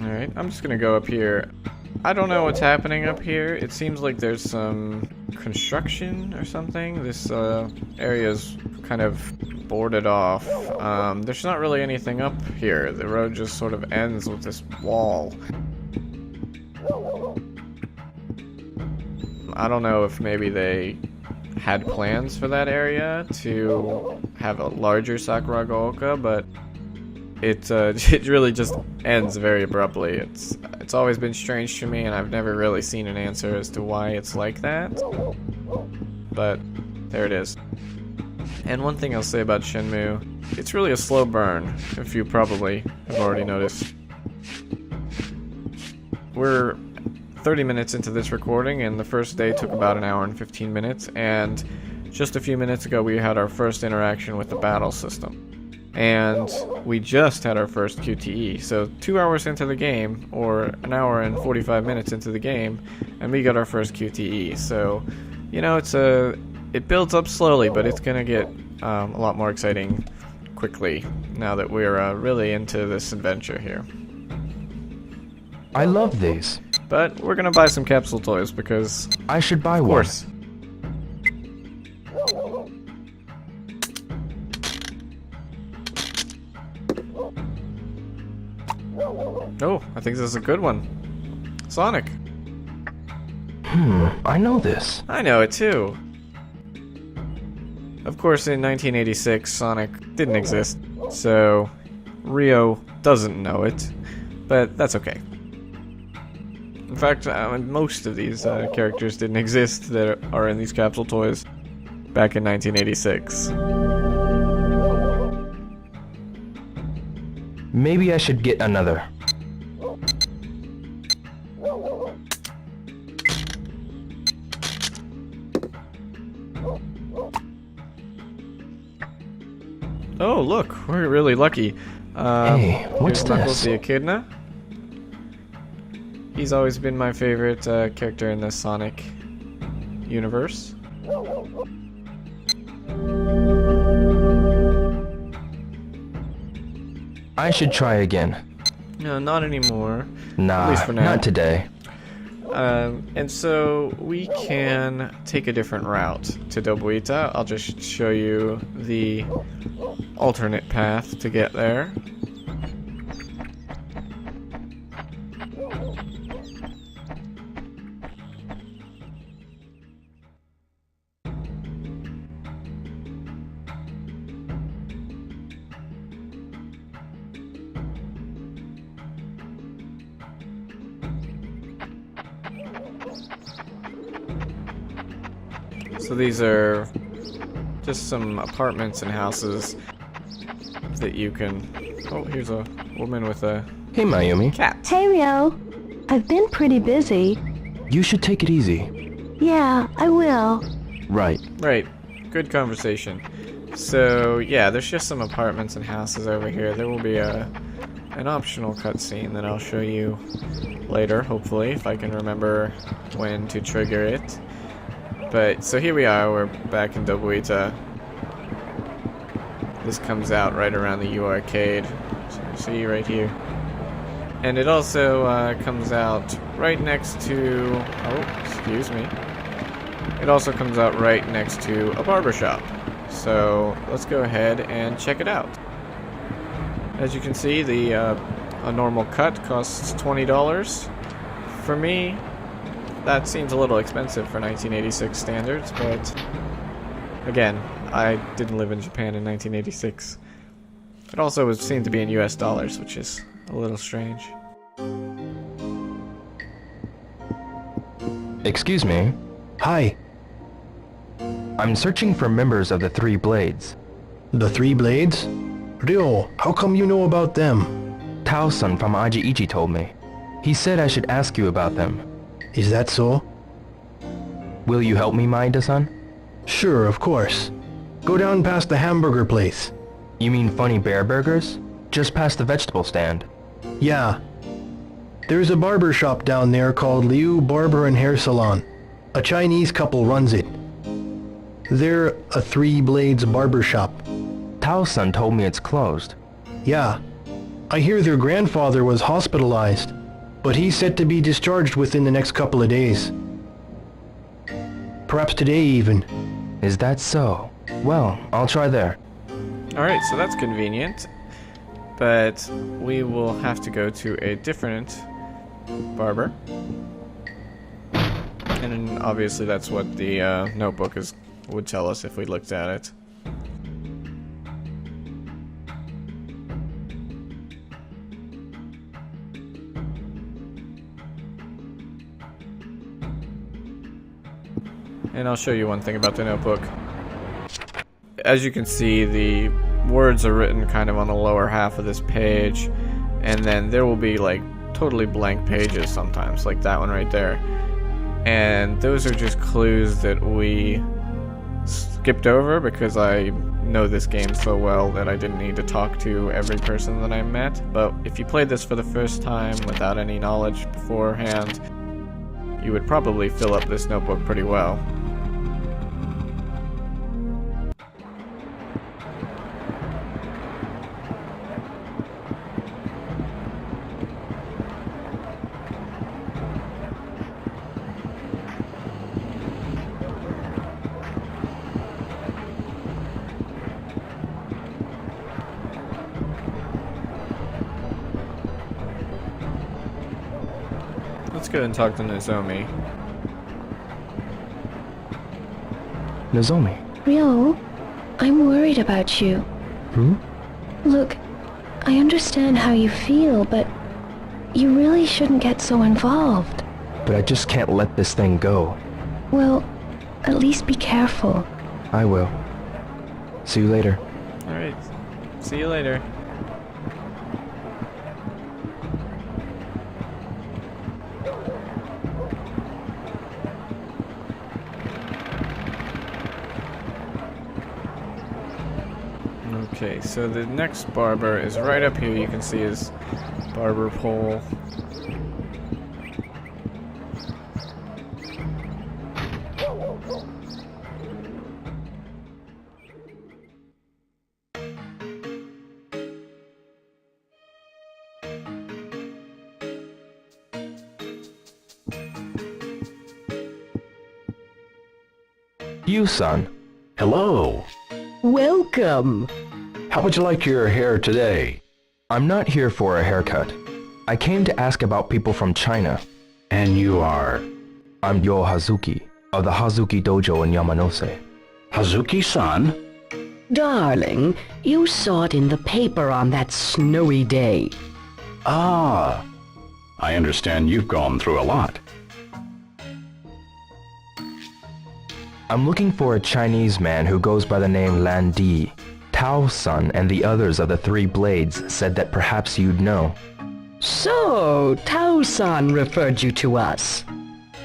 Alright, I'm just gonna go up here. I don't know what's happening up here. It seems like there's some construction or something. This area's kind of boarded off. There's not really anything up here. The road just sort of ends with this wall. I don't know if maybe they had plans for that area to have a larger Sakuragaoka, but it really just ends very abruptly. It's always been strange to me, and I've never really seen an answer as to why it's like that. But there it is. And one thing I'll say about Shenmue, it's really a slow burn, if you probably have already noticed. We're 30 minutes into this recording, and the first day took about an hour and 15 minutes, and just a few minutes ago we had our first interaction with the battle system. And we just had our first QTE, so 2 hours into the game, or an hour and 45 minutes into the game, and we got our first QTE. So, you know, it builds up slowly, but it's gonna get a lot more exciting quickly now that we're really into this adventure here. I love these. But we're gonna buy some capsule toys because I should buy of course. one. Oh, I think this is a good one. Sonic. I know this. I know it too. Of course, in 1986, Sonic didn't exist, so Rio doesn't know it, but that's okay. In fact, most of these characters didn't exist that are in these capsule toys back in 1986. Maybe I should get another. Oh, look, we're really lucky. Hey, what's here's Knuckles this? the Echidna. He's always been my favorite character in the Sonic universe. I should try again. No, not anymore. Nah, At least for now. not today. And so we can take a different route to Dobuita. I'll just show you the alternate path to get there. So these are just some apartments and houses that you can... Oh, here's a woman with a Hey, Mayumi. cat. Hey, Rio. I've been pretty busy. You should take it easy. Yeah, I will. Right. Right. Good conversation. So, yeah, there's just some apartments and houses over here. There will be an optional cutscene that I'll show you later, hopefully, if I can remember when to trigger it. But, so here we are, we're back in Dobuita. This comes out right around the U Arcade. So you see right here. And it also comes out right next to... Oh, excuse me. It also comes out right next to a barbershop. So let's go ahead and check it out. As you can see, a normal cut costs $20. For me, that seems a little expensive for 1986 standards, but again, I didn't live in Japan in 1986. It also seemed to be in US dollars, which is a little strange. Excuse me. Hi. I'm searching for members of the Three Blades. The Three Blades? Ryo, how come you know about them? Tao-san from Aji-Ichi told me. He said I should ask you about them. Is that so? Will you help me, Maeda-san? Sure, of course. Go down past the hamburger place. You mean Funny Bear Burgers? Just past the vegetable stand. Yeah. There's a barber shop down there called Liu Barber and Hair Salon. A Chinese couple runs it. They're a Three Blades barber shop. Tao-san told me it's closed. Yeah. I hear their grandfather was hospitalized, but he's set to be discharged within the next couple of days. Perhaps today even. Is that so? Well, I'll try there. Alright, so that's convenient. But we will have to go to a different barber. And obviously that's what the notebook would tell us if we looked at it. And I'll show you one thing about the notebook. As you can see, the words are written kind of on the lower half of this page, and then there will be like totally blank pages sometimes, like that one right there. And those are just clues that we skipped over because I know this game so well that I didn't need to talk to every person that I met. But if you played this for the first time without any knowledge beforehand, you would probably fill up this notebook pretty well. Let's go and talk to Nozomi. Nozomi. Ryo, I'm worried about you. Hmm? Look, I understand how you feel, but you really shouldn't get so involved. But I just can't let this thing go. Well, at least be careful. I will. See you later. Alright, see you later. Okay, so the next barber is right up here. You can see his barber pole. You, son. Hello. Welcome. How would you like your hair today? I'm not here for a haircut. I came to ask about people from China. And you are? I'm Yo Hazuki, of the Hazuki Dojo in Yamanose. Hazuki-san? Darling, you saw it in the paper on that snowy day. Ah, I understand you've gone through a lot. I'm looking for a Chinese man who goes by the name Lan Di. Tao-san and the others of the Three Blades said that perhaps you'd know. So, Tao-san referred you to us.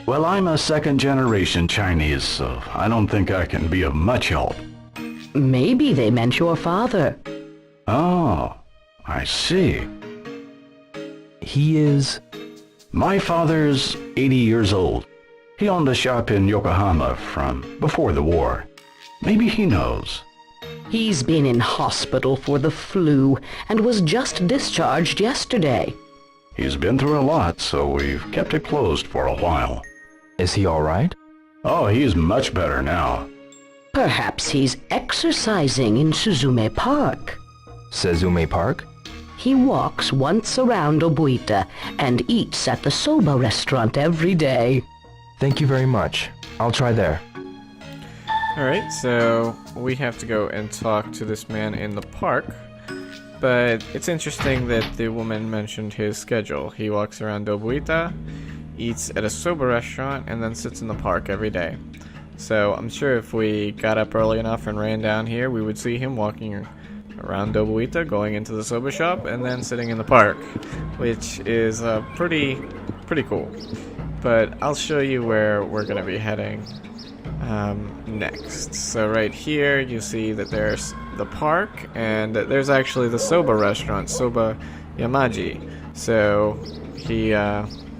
Well, I'm a second-generation Chinese, so I don't think I can be of much help. Maybe they meant your father. Oh, I see. He is... My father's 80 years old. He owned a shop in Yokohama from before the war. Maybe he knows. He's been in hospital for the flu and was just discharged yesterday. He's been through a lot, so we've kept it closed for a while. Is he all right? Oh, he's much better now. Perhaps he's exercising in Suzume Park. Suzume Park? He walks once around Obuita and eats at the soba restaurant every day. Thank you very much. I'll try there. Alright, so we have to go and talk to this man in the park. But it's interesting that the woman mentioned his schedule. He walks around Obuita, eats at a soba restaurant, and then sits in the park every day. So I'm sure if we got up early enough and ran down here, we would see him walking around Obuita, going into the soba shop, and then sitting in the park, which is pretty cool. But I'll show you where we're going to be heading next. So right here you see that there's the park, and there's actually the soba restaurant, Soba Yamaji. So he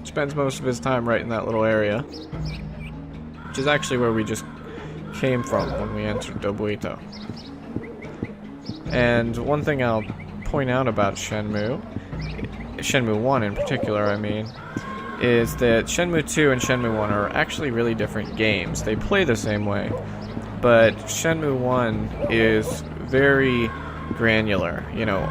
spends most of his time right in that little area, which is actually where we just came from when we entered Obuita. And one thing I'll point out about Shenmue 1 in particular, I mean, is that Shenmue 2 and Shenmue 1 are actually really different games. They play the same way, but Shenmue 1 is very granular. You know,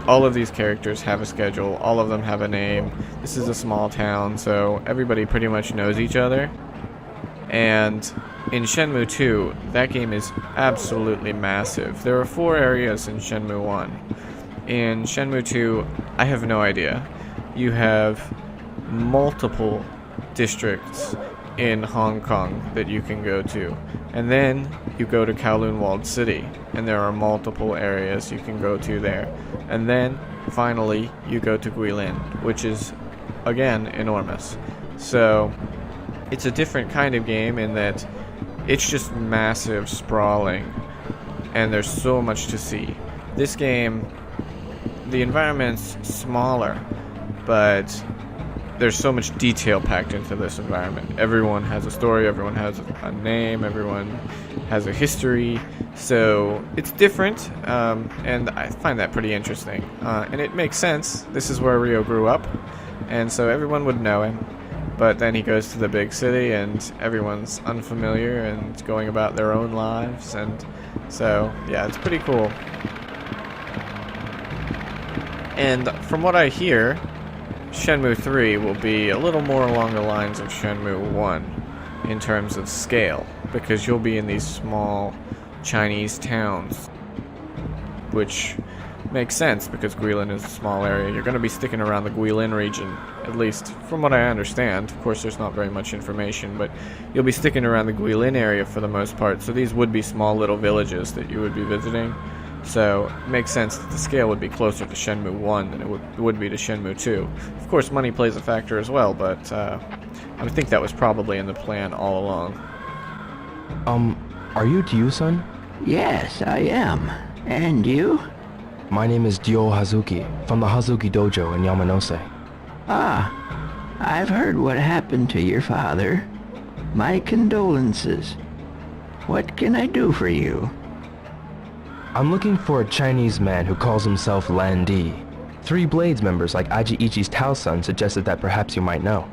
all of these characters have a schedule, all of them have a name. This is a small town, so everybody pretty much knows each other. And in Shenmue 2, that game is absolutely massive. There are 4 areas in Shenmue 1. In Shenmue 2, I have no idea. You have multiple districts in Hong Kong that you can go to. And then you go to Kowloon Walled City, and there are multiple areas you can go to there. And then, finally, you go to Guilin, which is, again, enormous. So, it's a different kind of game in that it's just massive, sprawling, and there's so much to see. This game, the environment's smaller, but there's so much detail packed into this environment. Everyone has a story, everyone has a name, everyone has a history, so it's different, and I find that pretty interesting. And it makes sense. This is where Ryo grew up, and so everyone would know him. But then he goes to the big city, and everyone's unfamiliar and going about their own lives, and so, yeah, it's pretty cool. And from what I hear, Shenmue 3 will be a little more along the lines of Shenmue 1 in terms of scale, because you'll be in these small Chinese towns, which makes sense because Guilin is a small area. You're going to be sticking around the Guilin region, at least from what I understand. Of course, there's not very much information, but you'll be sticking around the Guilin area for the most part, so these would be small little villages that you would be visiting. So it makes sense that the scale would be closer to Shenmue 1 than it would be to Shenmue 2. Of course, money plays a factor as well, but I would think that was probably in the plan all along. Are you Ryu-san? Yes, I am. And you? My name is Ryo Hazuki, from the Hazuki Dojo in Yamanose. Ah, I've heard what happened to your father. My condolences. What can I do for you? I'm looking for a Chinese man who calls himself Lan Di. 3 Blades members like Aji Ichi's Tao-san suggested that perhaps you might know.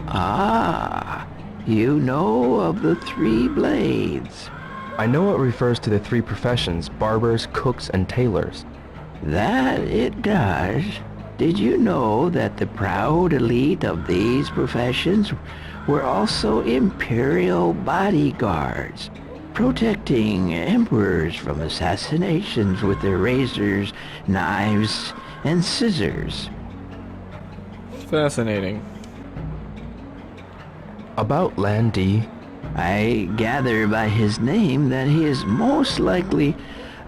Ah, you know of the 3 Blades. I know it refers to the 3 professions, barbers, cooks, and tailors. That it does. Did you know that the proud elite of these professions were also imperial bodyguards, protecting emperors from assassinations with their razors, knives, and scissors? Fascinating. About Lan Di, I gather by his name that he is most likely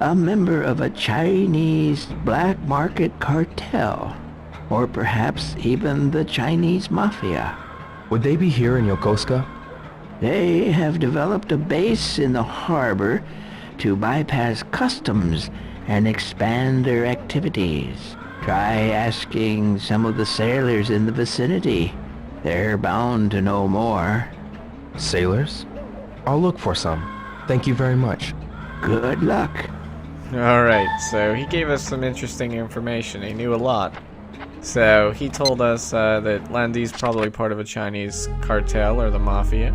a member of a Chinese black market cartel, or perhaps even the Chinese mafia. would they be here in Yokosuka? They have developed a base in the harbor to bypass customs and expand their activities. Try asking some of the sailors in the vicinity. They're bound to know more. Sailors? I'll look for some. Thank you very much. Good luck. Alright, so he gave us some interesting information. He knew a lot. So he told us that Lan Di's probably part of a Chinese cartel or the mafia,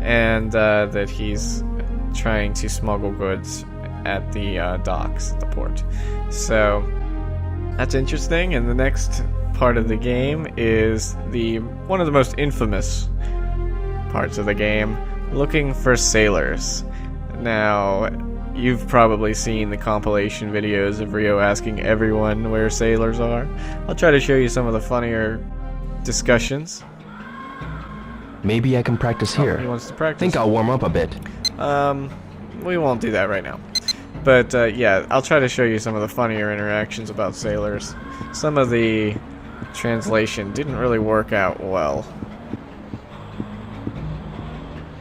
and that he's trying to smuggle goods at the docks at the port. So that's interesting. And the next part of the game is one of the most infamous parts of the game, looking for sailors. Now, you've probably seen the compilation videos of Ryo asking everyone where sailors are. I'll try to show you some of the funnier discussions. Maybe I can practice here. He wants to practice. Think I'll warm up a bit. We won't do that right now. But, yeah, I'll try to show you some of the funnier interactions about sailors. Some of the translation didn't really work out well.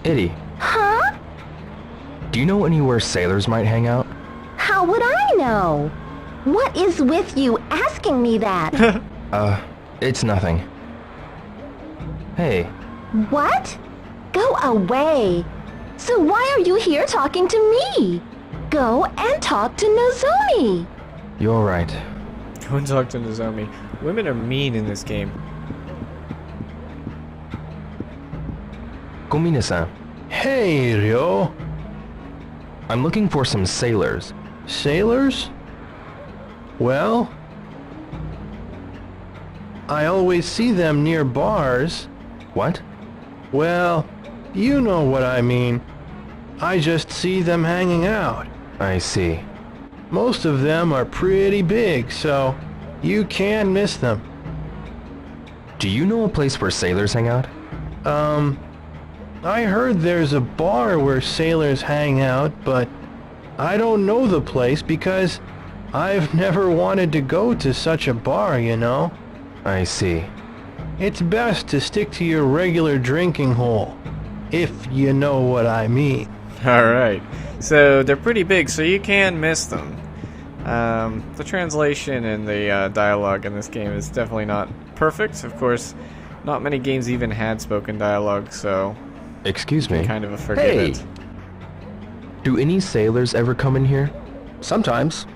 Eddie, Huh? do you know anywhere sailors might hang out? How would I know? What is with you asking me that? It's nothing. Hey, What? Go away. So why are you here talking to me? Go and talk to Nozomi. you're right. Go and talk to Nozomi. Women are mean in this game. Komine-san, Hey, Ryo. I'm looking for some sailors. Sailors? Well, I always see them near bars. What? Well, you know what I mean. I just see them hanging out. I see. Most of them are pretty big, so you can miss them. Do you know a place where sailors hang out? I heard there's a bar where sailors hang out, but I don't know the place because I've never wanted to go to such a bar, you know? I see. It's best to stick to your regular drinking hole, if you know what I mean. Alright, so they're pretty big, so you can miss them. The translation and the dialogue in this game is definitely not perfect. Of course, not many games even had spoken dialogue, so Excuse me. kind of a forgive Hey! it. Do any sailors ever come in here? Sometimes.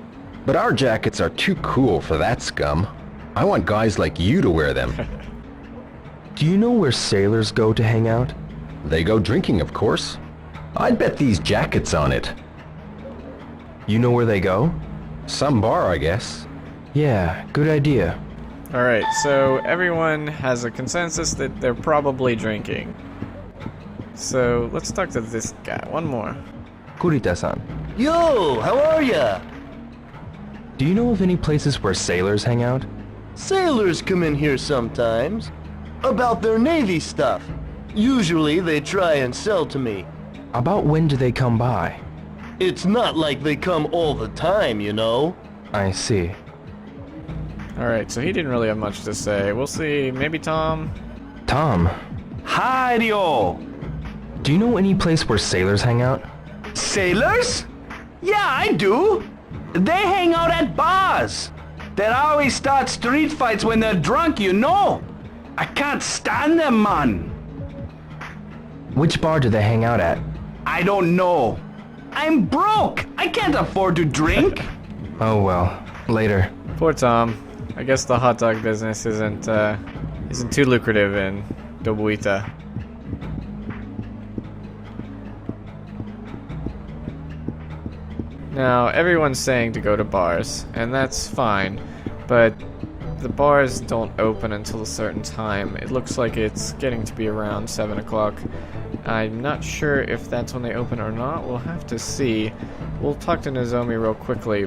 But our jackets are too cool for that scum. I want guys like you to wear them. Do you know where sailors go to hang out? They go drinking, of course. I'd bet these jackets on it. You know where they go? Some bar, I guess. Yeah, good idea. Alright, so everyone has a consensus that they're probably drinking. So let's talk to this guy. One more. Kurita-san, Yo, how are ya? do you know of any places where sailors hang out? Sailors come in here sometimes. About their Navy stuff. Usually they try and sell to me. About when do they come by? It's not like they come all the time, you know? I see. Alright, so he didn't really have much to say. We'll see. Maybe Tom? Tom, Hi, Ryo. do you know any place where sailors hang out? Sailors? Yeah, I do. They hang out at bars. They always start street fights when they're drunk, you know. I can't stand them, man. Which bar do they hang out at? I don't know. I'm broke. I can't afford to drink. Oh well, later. Poor Tom. I guess the hot dog business isn't too lucrative in Dobuita. Now, everyone's saying to go to bars, and that's fine, but the bars don't open until a certain time. It looks like it's getting to be around 7 o'clock. I'm not sure if that's when they open or not. We'll have to see. We'll talk to Nozomi real quickly.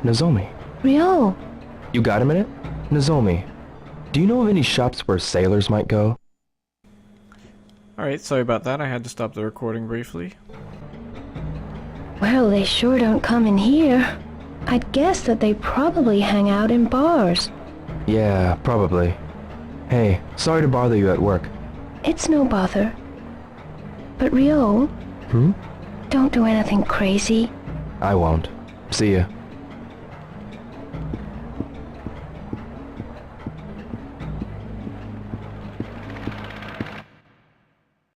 Nozomi, Ryo, you got a minute? Nozomi, do you know of any shops where sailors might go? Alright, sorry about that. I had to stop the recording briefly. well, they sure don't come in here. I'd guess that they probably hang out in bars. Yeah, probably. Hey, sorry to bother you at work. It's no bother. But Ryo, Hmm? don't do anything crazy. I won't. See ya.